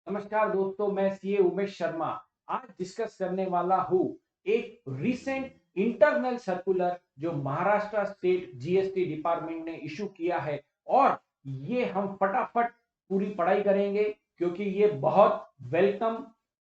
नमस्कार दोस्तों, मैं सीए उमेश शर्मा आज डिस्कस करने वाला हूँ एक रीसेंट इंटरनल सर्कुलर जो महाराष्ट्र स्टेट जीएसटी डिपार्टमेंट ने इशू किया है। और ये हम फटाफट पूरी पढ़ाई करेंगे क्योंकि ये बहुत वेलकम,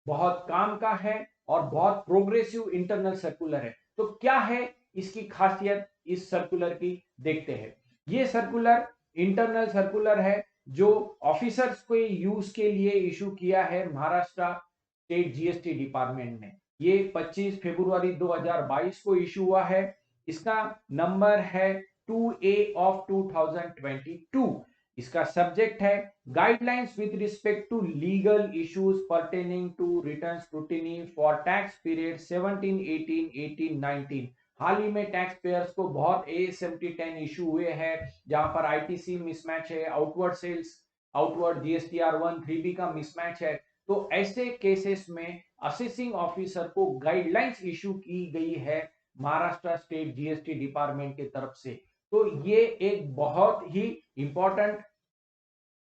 बहुत काम का है और बहुत प्रोग्रेसिव इंटरनल सर्कुलर है। तो क्या है इसकी खासियत, इस सर्कुलर की देखते हैं। ये सर्कुलर इंटरनल सर्कुलर है जो ऑफिसर्स को यूज के लिए इशू किया है महाराष्ट्र स्टेट जीएसटी डिपार्टमेंट ने। ये 25 फरवरी 2022 को इशू हुआ है। इसका नंबर है 2A ऑफ 2022। इसका सब्जेक्ट है guidelines with respect to legal issues pertaining to return scrutiny for tax period 17, 18, 18, 19। हाल ही में टैक्स पेयर्स को बहुत A70 10 इशू हुए हैं जहां पर आईटीसी मिसमैच है, outward sales, outward GSTR 1 3B का मिसमैच है। तो ऐसे केसेस में असेसिंग ऑफिसर को गाइडलाइंस इशू की गई है महाराष्ट्र स्टेट जीएसटी डिपार्टमेंट की तरफ से। तो ये एक बहुत ही इंपॉर्टेंट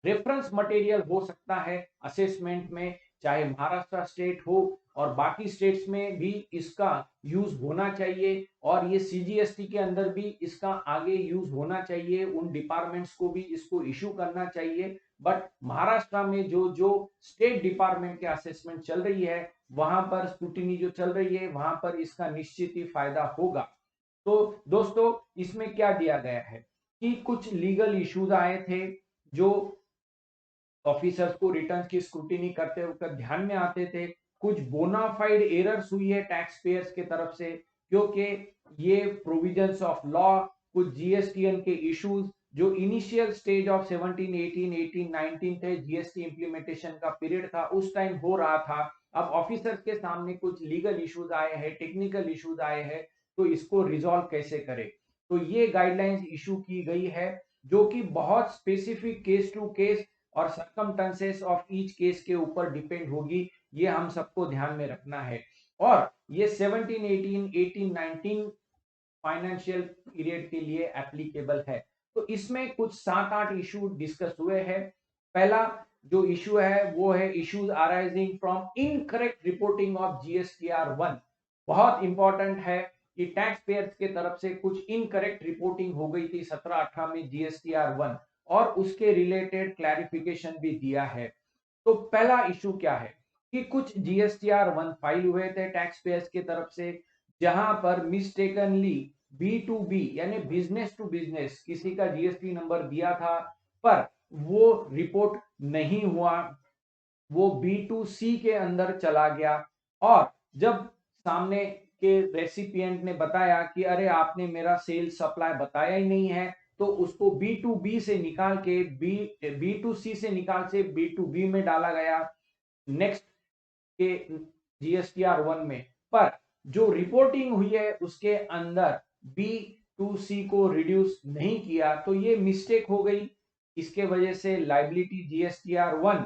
रेफरेंस मटेरियल हो सकता है असेसमेंट में, चाहे महाराष्ट्र स्टेट हो और बाकी स्टेट्स में भी इसका यूज होना चाहिए। और ये सीजीएसटी के अंदर भी इसका आगे यूज होना चाहिए, उन डिपार्टमेंट्स को भी इसको इशू करना चाहिए। बट महाराष्ट्र में जो जो स्टेट डिपार्टमेंट के असेसमेंट चल रही है, वहां पर स्क्रूटिनी जो चल रही है, वहां पर इसका निश्चित ही फायदा होगा। तो दोस्तों, इसमें क्या दिया गया है कि कुछ लीगल इश्यूज आए थे जो ऑफिसर्स को रिटर्न की स्क्रूटिनी करते वक्त ध्यान में आते थे। कुछ बोनाफाइड एरर्स हुई है टैक्स पेयर्स के तरफ से, क्योंकि ये प्रोविजंस ऑफ लॉ, कुछ जीएसटीएन के इश्यूज जो इनिशियल स्टेज ऑफ 17 18 18 19 थे, जीएसटी इंप्लीमेंटेशन का पीरियड था, उस टाइम हो रहा था। अब ऑफिसर्स के सामने कुछ लीगल इश्यूज आए हैं, टेक्निकल इश्यूज आए हैं, तो इसको रिजॉल्व कैसे करें। तो ये गाइडलाइंस इशू की गई है जो कि बहुत स्पेसिफिक केस टू केस और सर्कमस्टेंसेस ऑफ ईच केस के ऊपर डिपेंड होगी। ये हम सबको ध्यान में रखना है। और ये 17 18 18 19 फाइनेंशियल पीरियड के लिए एप्लीकेबल है। तो इसमें कुछ 7 8 इशू डिस्कस हुए हैं। पहला जो इशू है वो है issues arising from incorrect reporting of GSTR 1। बहुत इंपॉर्टेंट है कि टैक्स पेयर्स के तरफ से कुछ इनकरेक्ट रिपोर्टिंग हो गई थी 17 18 में जीएसटीआर 1, और उसके रिलेटेड क्लैरिफिकेशन भी दिया है। तो पहला इशू क्या है कि कुछ जीएसटीआर 1 फाइल हुए थे टैक्स पेयर्स की तरफ से, जहां पर मिस्टेकनली B2B यानी बिजनेस टू बिजनेस किसी का जीएसटी नंबर दिया था, पर वो रिपोर्ट नहीं हुआ, वो B2C के अंदर चला गया। और जब सामने के रेसिपिएंट ने बताया कि अरे आपने मेरा सेल्स सप्लाई बताया ही नहीं है, तो उसको B2B से निकाल के B2C से निकाल से B2B में डाला गया नेक्स्ट के जीएसटीआर 1 में। पर जो रिपोर्टिंग हुई है उसके अंदर B2C को रिड्यूस नहीं किया, तो ये मिस्टेक हो गई। इसके वजह से लाइबिलिटी जीएसटीआर 1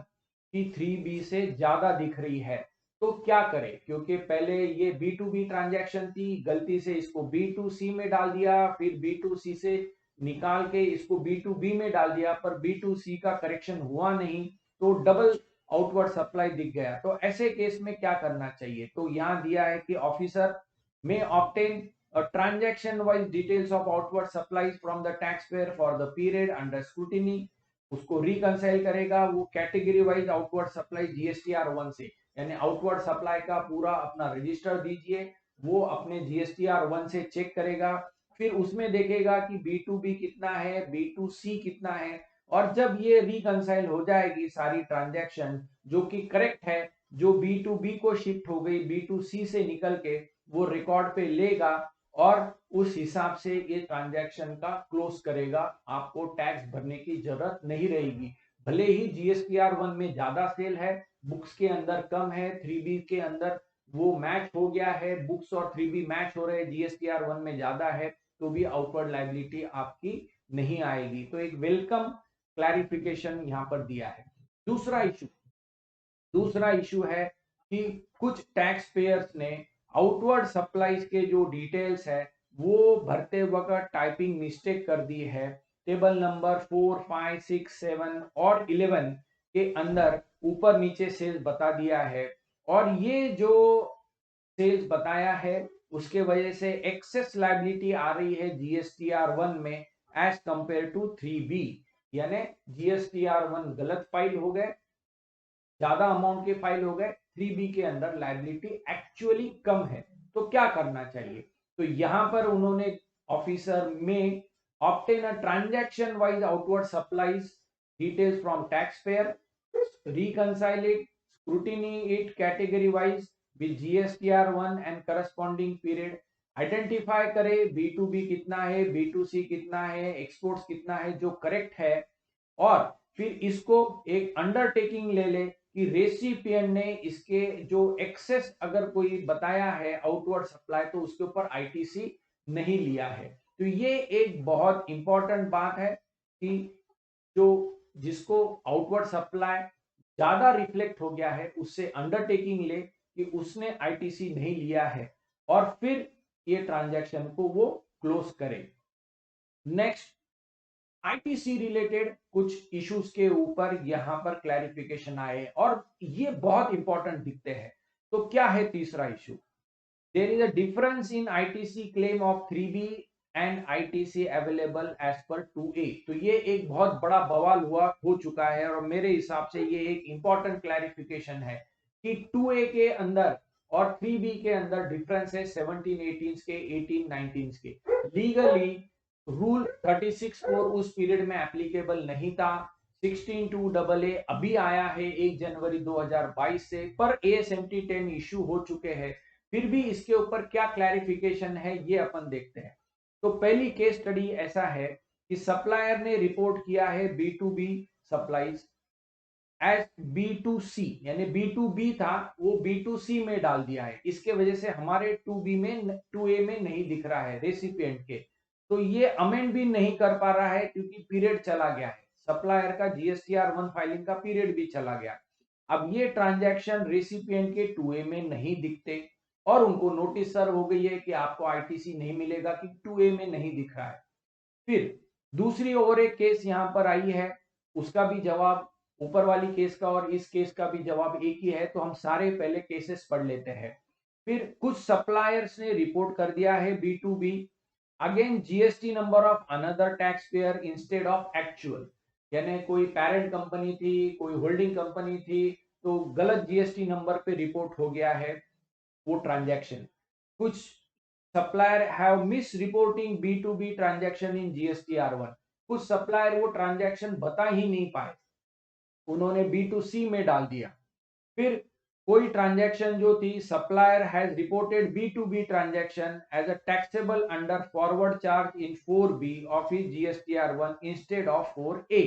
की 3B से ज्यादा दिख रही है। तो क्या करें, क्योंकि पहले ये B2B ट्रांजैक्शन थी, गलती से इसको B2C में डाल दिया, फिर B2C से निकाल के इसको B2B में डाल दिया, पर B2C का करेक्शन हुआ नहीं, तो डबल आउटवर्ड सप्लाई दिख गया। तो ऐसे केस में क्या करना चाहिए, तो यहां दिया है कि ऑफिसर में obtain transaction wise details of outward supplies from the tax payer for the period under scrutiny. उसको रिकंसाइल करेगा वो category wise outward supply GSTR 1 से, यानी आउटवर्ड सप्लाई का पूरा अपना रजिस्टर दीजिए, वो अपने जीएसटीआर 1 से चेक करेगा। फिर उसमें देखेगा कि B2B कितना है, B2C कितना है। और जब ये रिकंसाइल हो जाएगी सारी ट्रांजैक्शन जो कि करेक्ट है, जो B2B को शिफ्ट हो गई B2C से निकल के, वो रिकॉर्ड पे लेगा और उस हिसाब से ये ट्रांजैक्शन का क्लोज करेगा। आपको टैक्स भरने की जरूरत नहीं रहेगी। भले ही जीएसटीआर 1 में ज्यादा सेल है, बुक्स के अंदर कम है, 3B के अंदर वो मैच हो गया है, बुक्स और 3B मैच हो रहे हैं, जीएसटीआर 1 में ज्यादा है, तो भी आउटवर्ड लाइबिलिटी आपकी नहीं आएगी। तो एक वेलकम क्लैरिफिकेशन यहां पर दिया है। दूसरा इशू है कि कुछ टैक्स पेयर्स ने आउटवर्ड सप्लाईज के जो डिटेल्स है वो भरते वक्त टाइपिंग मिस्टेक कर दी है। टेबल नंबर 4 5 6 7 और 11 के अंदर ऊपर नीचे सेल्स बता दिया है, और ये जो सेल्स बताया है उसके वजह से एक्सेस लायबिलिटी आ रही है GSTR1 में एज कंपेयर टू 3B, यानी GSTR1 गलत फाइल हो गए, ज्यादा अमाउंट के फाइल हो गए, 3B के अंदर लायबिलिटी एक्चुअली कम है। तो क्या करना चाहिए? तो यहां पर उन्होंने ऑफिसर में obtain a transaction wise outward supplies details from tax payer, reconcile it, scrutiny it category wise with GSTR1 and corresponding period, identify करे B2B कितना है, B2C कितना है, एक्सपोर्ट्स कितना है जो करेक्ट है, और फिर इसको एक अंडरटेकिंग ले ले कि रेसिपिएंट ने इसके जो एक्सेस अगर कोई बताया है आउटवर्ड सप्लाई तो उसके ऊपर आईटीसी नहीं लिया है। तो ये एक बहुत इंपॉर्टेंट बात है कि जो जिसको आउटवर्ड सप्लाई ज्यादा रिफ्लेक्ट हो गया है उससे अंडरटेकिंग ले कि उसने आईटीसी नहीं लिया है, और फिर ये ट्रांजैक्शन को वो क्लोज करे। नेक्स्ट, आईटीसी रिलेटेड कुछ इश्यूज के ऊपर यहां पर क्लैरिफिकेशन आए और ये बहुत इंपॉर्टेंट दिखते हैं। तो क्या है तीसरा issue? There is a difference in ITC claim of 3B and ITC available as per 2A। तो ये एक बहुत बड़ा बवाल हो चुका है, और मेरे हिसाब से ये एक इंपॉर्टेंट क्लैरिफिकेशन है कि 2A के अंदर और 3B के अंदर डिफरेंस है 17-18 के, 18-19 के। लीगली रूल 36(4) उस पीरियड में एप्लीकेबल नहीं था। 16(2) अभी आया है 1 जनवरी 2022 से, पर AS-MT 10 इश्यू हो चुके हैं। फिर भी इसके ऊपर क्या क्लैरिफिकेशन है ये अपन देखते हैं। तो पहली केस स्टडी ऐसा है कि सप्लायर ने रिपोर्ट किया है B2B सप्लाईज एज B2C, यानी B2B था वो B2C में डाल दिया है, इसके वजह से हमारे 2B में 2A में नहीं दिख रहा है रेसिपिएंट के। तो ये अमेंड भी नहीं कर पा रहा है क्योंकि पीरियड चला गया है, सप्लायर का GSTR1 फाइलिंग का पीरियड भी चला गया। अब ये ट्रांजैक्शन रेसिपिएंट के 2A में नहीं दिखते, और उनको नोटिस सर्व हो गई है कि आपको आईटीसी नहीं मिलेगा कि 2A में नहीं दिख रहा है। फिर दूसरी और एक केस यहां पर आई है, उसका भी जवाब, ऊपर वाली केस का और इस केस का भी जवाब एक ही है। तो हम सारे पहले केसेस पढ़ लेते हैं। फिर कुछ सप्लायर्स ने रिपोर्ट कर दिया है B2B again GST number of another tax payer instead of actual, यानी कोई पेरेंट कंपनी थी, कोई होल्डिंग कंपनी थी, तो गलत जीएसटी नंबर पे रिपोर्ट हो गया है वो ट्रांजैक्शन। कुछ supplier have miss reporting B2B transaction in GSTR1, कुछ सप्लायर वो ट्रांजैक्शन बता ही नहीं पाए, उन्होंने B2C में डाल दिया। फिर कोई ट्रांजैक्शन जो थी, supplier has reported B2B transaction as a taxable under forward charge in 4B of his GSTR1 instead of 4A,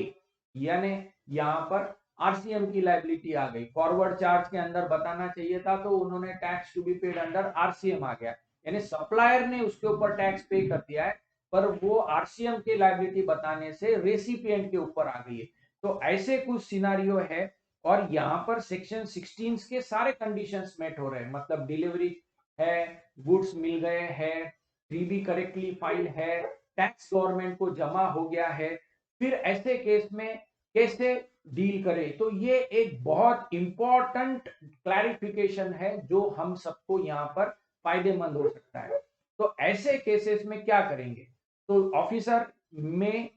यानी यहां पर आरसीएम की लायबिलिटी आ गई। फॉरवर्ड चार्ज के अंदर बताना चाहिए था तो उन्होंने tax to be paid under RCM आ गया, यानी सप्लायर ने उसके ऊपर टैक्स पे कर दिया है, पर वो आरसीएम की लायबिलिटी बताने से रेसिपिएंट के ऊपर आ गई है। तो ऐसे कुछ सिनारियो है, और यहाँ पर सेक्शन 16 के सारे कंडीशंस मेट हो रहे हैं, मतलब डिलीवरी है, गुड्स मिल गए हैं, 3B करेक्टली फाइल है, टैक्स गवर्नमेंट को जमा हो गया है। फिर ऐसे केस में कैसे डील करें? तो ये एक बहुत इंपॉर्टेंट क्लैरिफिकेशन है जो हम सबको यहाँ पर फायदेमंद हो सकता है। तो ऐसे केसेस में क्या करेंगे? तो ऑफिसर में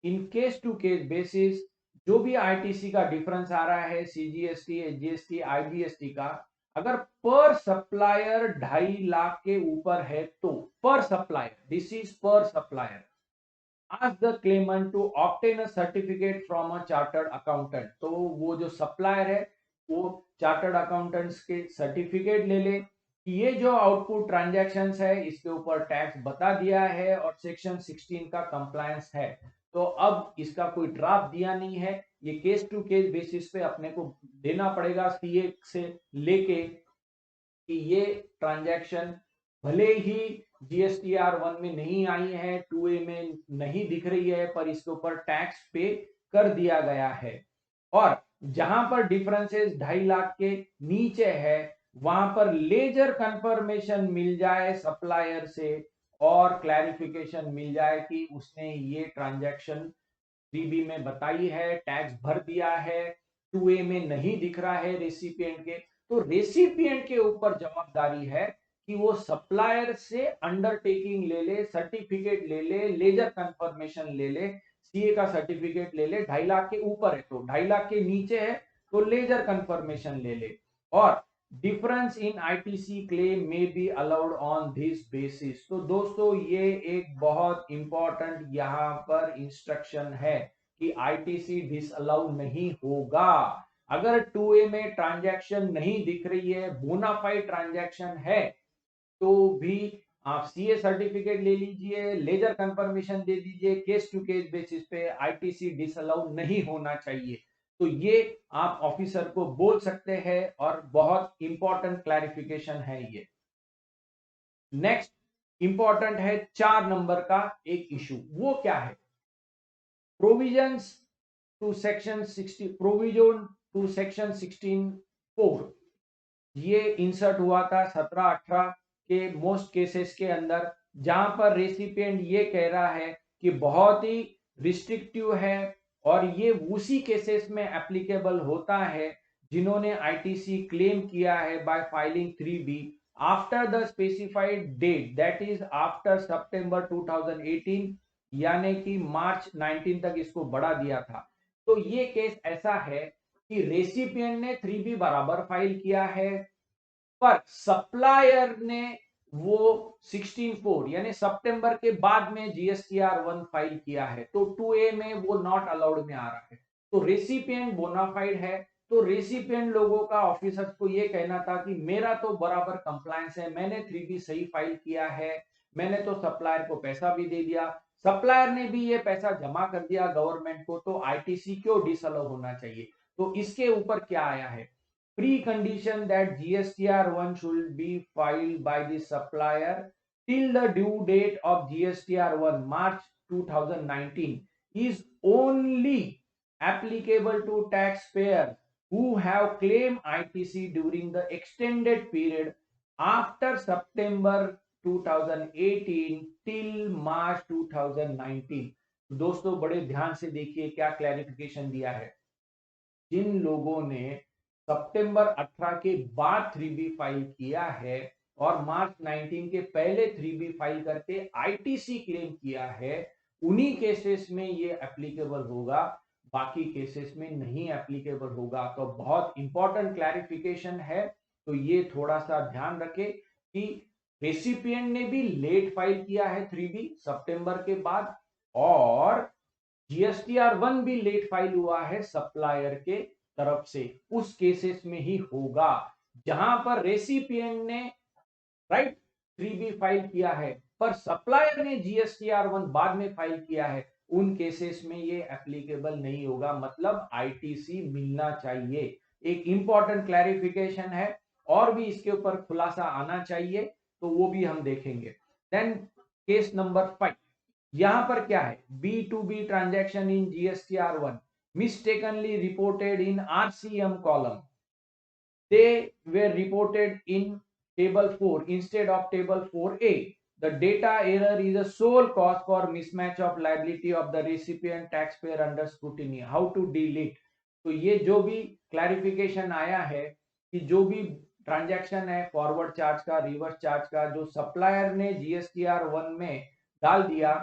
in case to case basis जो भी आईटीसी का डिफरेंस आ रहा है, सीजीएसटी, एचजीएसटी, आईजीएसटी का, अगर पर सप्लायर 2.5 लाख के ऊपर है तो पर सप्लायर, दिस इज पर supplier, ask the claimant to obtain a certificate from a chartered accountant। तो वो जो सप्लायर है वो चार्टर्ड अकाउंटेंट्स के सर्टिफिकेट ले ले कि ये जो आउटपुट ट्रांजैक्शंस है इसके ऊपर टैक्स बता दिया है और सेक्शन 16 का कंप्लायंस है। तो अब इसका कोई ड्राफ्ट दिया नहीं है, ये केस टू केस बेसिस पे अपने को देना पड़ेगा सीए से लेके कि ये ट्रांजैक्शन भले ही GSTR1 में नहीं आई है, 2A में नहीं दिख रही है, पर इसके ऊपर टैक्स पे कर दिया गया है। और जहां पर डिफरेंसेस 2.5 लाख के नीचे है वहां पर लेजर कंफर्मेशन मिल जाए सप्लायर से और क्लैरिफिकेशन मिल जाए कि उसने ये ट्रांजैक्शन 3B में बताई है, टैक्स भर दिया है, 2A में नहीं दिख रहा है रेसिपिएंट के, तो रेसिपिएंट के ऊपर जवाबदारी है कि वो सप्लायर से अंडरटेकिंग ले ले, सर्टिफिकेट ले ले, लेजर कंफर्मेशन ले ले, सीए का सर्टिफिकेट ले ले। 2.5 लाख के ऊपर है तो 2.5 लाख के नीचे है तो लेजर कंफर्मेशन ले ले। और डिफरेंस इन आईटीसी क्लेम में be allowed on this basis. तो दोस्तों ये एक बहुत इंपॉर्टेंट यहां पर इंस्ट्रक्शन है कि आईटीसी डिसअलाउ नहीं होगा। अगर 2A में ट्रांजैक्शन नहीं दिख रही है, बोनाफाइड ट्रांजैक्शन है, तो भी आप सीए सर्टिफिकेट ले लीजिए, लेजर कंफर्मेशन दे दीजिए, केस टू केस बेसिस पे आईटीसी डिसअलाउ नहीं होना चाहिए। तो ये आप ऑफिसर को बोल सकते हैं और बहुत इंपॉर्टेंट क्लैरिफिकेशन है ये। नेक्स्ट इंपॉर्टेंट है 4 नंबर का एक इशू, वो क्या है? Provisions to section 60, provision to section 16(4) ये इंसर्ट हुआ था 17-18 के मोस्ट केसेस के अंदर, जहां पर रेसिपिएंट ये कह रहा है कि बहुत ही रिस्ट्रिक्टिव है और ये उसी केसेस में एप्लीकेबल होता है जिन्होंने आईटीसी क्लेम किया है by filing 3B after the specified date, that is after September 2018, यानी कि मार्च 19 तक इसको बढ़ा दिया था। तो ये केस ऐसा है कि रेसिपिएंट ने 3B बराबर फाइल किया है, पर सप्लायर ने वो 16(4) यानी सितंबर के बाद में जीएसटीआर 1 फाइल किया है, तो 2A में वो नॉट अलाउड में आ रहा है। तो रेसिपिएंट बोनाफाइड है, तो रेसिपिएंट लोगों का ऑफिसर्स को ये कहना था कि मेरा तो बराबर कंप्लायंस है, मैंने 3B सही फाइल किया है, मैंने तो सप्लायर को पैसा भी दे दिया, सप्लायर ने भी ये पैसा जमा कर दिया गवर्नमेंट को, तो आईटीसी क्यों डिसअलाउ होना चाहिए? तो इसके ऊपर क्या आया है? Precondition that GSTR1 should be filed by the supplier till the due date of GSTR1 March 2019 is only applicable to taxpayers who have claimed ITC during the extended period after September 2018 till March 2019। दोस्तों बड़े ध्यान से देखिए क्या clarification दिया है। जिन लोगों ने सितंबर 18 के बाद 3B फाइल किया है और मार्च 19 के पहले 3B फाइल करके आईटीसी क्लेम किया है, उन्हीं केसेस में ये एप्लीकेबल होगा, बाकी केसेस में नहीं एप्लीकेबल होगा। तो बहुत इंपॉर्टेंट क्लैरिफिकेशन है, तो ये थोड़ा सा ध्यान रखें कि रेसिपिएंट ने भी लेट फाइल किया है 3B सितंबर के बाद, और जीएसटीआर 1 भी लेट फाइल हुआ है सप्लायर के तरफ से, उस केसेस में ही होगा जहां पर रेसिपिएंट ने राइट 3B फाइल किया है पर सप्लायर ने जीएसटीआर 1 बाद में फाइल किया है, उन केसेस में ये एप्लीकेबल नहीं होगा, मतलब आईटीसी मिलना चाहिए। एक इंपॉर्टेंट क्लैरिफिकेशन है और भी इसके ऊपर खुलासा आना चाहिए, तो वो भी हम देखेंगे। देन केस नंबर 5, यहां पर क्या है? B2B transaction in GSTR1 mistakenly reported in RCM column. They were reported in table 4 instead of table 4A. The data error is a sole cause for mismatch of liability of the recipient taxpayer under scrutiny. How to deal it? तो ये जो भी clarification आया है कि जो भी transaction है फॉरवर्ड चार्ज का, रिवर्स चार्ज का, जो सप्लायर ने GSTR1 में डाल दिया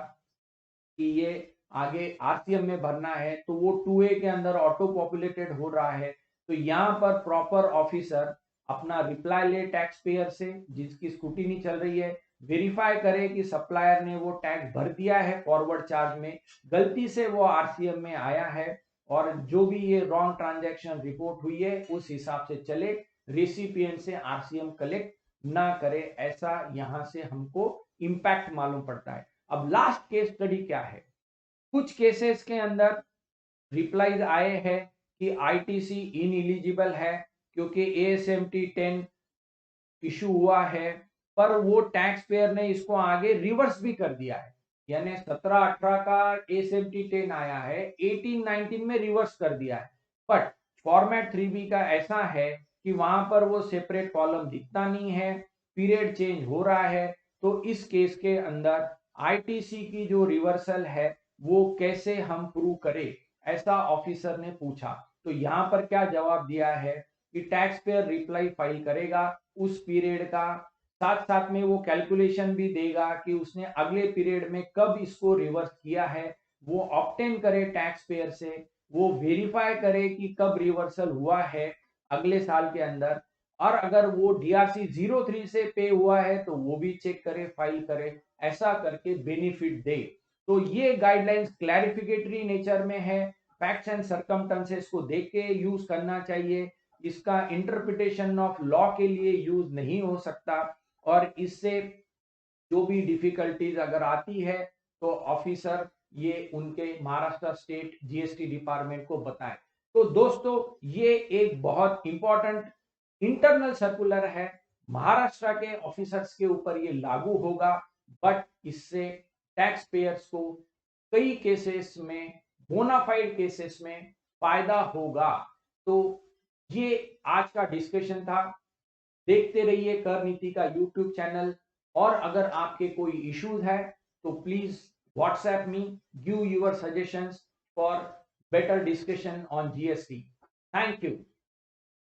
कि ये आगे आरसीएम में भरना है, तो वो 2A के अंदर ऑटो पॉपुलेटेड हो रहा है। तो यहाँ पर प्रॉपर ऑफिसर अपना रिप्लाई ले टैक्स पेयर से जिसकी स्क्रूटिनी चल रही है, वेरीफाई करे कि सप्लायर ने वो टैक्स भर दिया है फॉरवर्ड चार्ज में, गलती से वो आरसीएम में आया है, और जो भी ये रॉन्ग ट्रांजैक्शन रिपोर्ट हुई है उस हिसाब से चले, रेसिपिएंट से आरसीएम कलेक्ट ना करे, ऐसा यहां से हमको इंपैक्ट मालूम पड़ता है। अब लास्ट केस स्टडी क्या है? कुछ केसेस के अंदर रिप्लाईज आए हैं कि आईटीसी इनएलिजिबल है क्योंकि ASMT 10 इशू हुआ है, पर वो टैक्स पेयर ने इसको आगे रिवर्स भी कर दिया है, यानी 17-18 का ASMT 10 आया है, 18-19 में रिवर्स कर दिया है, बट फॉर्मेट 3B का ऐसा है कि वहां पर वो सेपरेट कॉलम दिखता नहीं है, पीरियड चेंज हो रहा है। तो इस केस के अंदर आईटीसी की जो रिवर्सल है वो कैसे हम प्रूव करें, ऐसा ऑफिसर ने पूछा। तो यहाँ पर क्या जवाब दिया है कि टैक्स पेयर रिप्लाई फाइल करेगा उस पीरियड का, साथ साथ में वो कैलकुलेशन भी देगा कि उसने अगले पीरियड में कब इसको रिवर्स किया है, वो ऑब्टेन करे टैक्स पेयर से, वो वेरीफाई करे कि कब रिवर्सल हुआ है अगले साल के अंदर, और अगर वो डीआरसी 03 से पे हुआ है तो वो भी चेक करे, फाइल करे, ऐसा करके बेनिफिट दे। तो ये गाइडलाइंस क्लैरिफिकेटरी नेचर में है, फैक्ट्स एंड सर्कमस्टेंसेस को देख के यूज करना चाहिए, इसका इंटरप्रिटेशन ऑफ लॉ के लिए यूज नहीं हो सकता, और इससे जो भी डिफिकल्टीज अगर आती है तो ऑफिसर ये उनके महाराष्ट्र स्टेट जीएसटी डिपार्टमेंट को बताए। तो दोस्तों ये एक बहुत इंपॉर्टेंट इंटरनल सर्कुलर है, महाराष्ट्र के ऑफिसर्स के ऊपर ये लागू होगा, बट इससे टैक्स पेयर्स को कई केसेस में, बोनाफाइड केसेस में फायदा होगा। तो ये आज का डिस्कशन था। देखते रहिए कर नीति का यूट्यूब चैनल, और अगर आपके कोई इश्यूज है तो please WhatsApp me, give your suggestions for better discussion on GST. Thank you.